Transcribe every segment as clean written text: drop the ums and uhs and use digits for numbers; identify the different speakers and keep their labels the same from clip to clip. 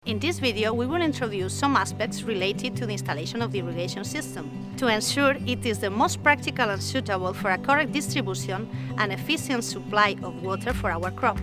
Speaker 1: In this video, we will introduce some aspects related to the installation of the irrigation system to ensure it is the most practical and suitable for a correct distribution and efficient supply of water for our crop.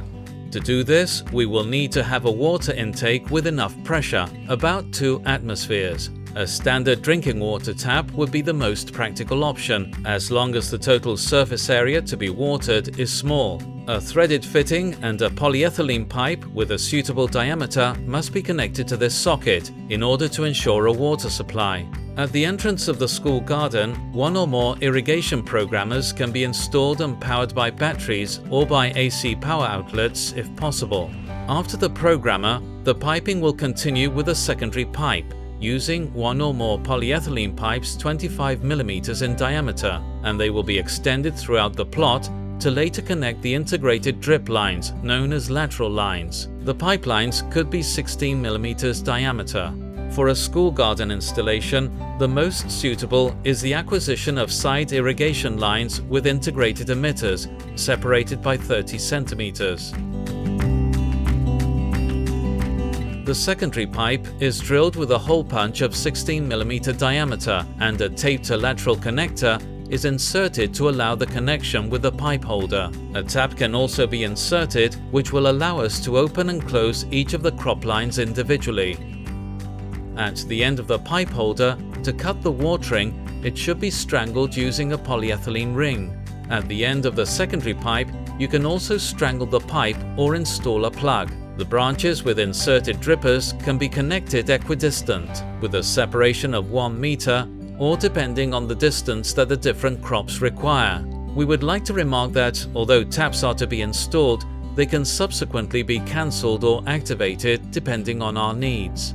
Speaker 2: To do this, we will need to have a water intake with enough pressure, about 2 atmospheres. A standard drinking water tap would be the most practical option, as long as the total surface area to be watered is small. A threaded fitting and a polyethylene pipe with a suitable diameter must be connected to this socket in order to ensure a water supply. At the entrance of the school garden, 1 or more irrigation programmers can be installed and powered by batteries or by AC power outlets if possible. After the programmer, the piping will continue with a secondary pipe, using 1 or more polyethylene pipes 25 mm in diameter, and they will be extended throughout the plot to later connect the integrated drip lines known as lateral lines. The pipelines could be 16 mm diameter. For a school garden installation, the most suitable is the acquisition of side irrigation lines with integrated emitters, separated by 30 centimeters. The secondary pipe is drilled with a hole punch of 16 mm diameter, and a tape-to-lateral connector is inserted to allow the connection with the pipe holder. A tap can also be inserted, which will allow us to open and close each of the crop lines individually. At the end of the pipe holder, to cut the watering, it should be strangled using a polyethylene ring. At the end of the secondary pipe, you can also strangle the pipe or install a plug. The branches with inserted drippers can be connected equidistant, with a separation of 1 meter, or depending on the distance that the different crops require. We would like to remark that, although taps are to be installed, they can subsequently be cancelled or activated depending on our needs.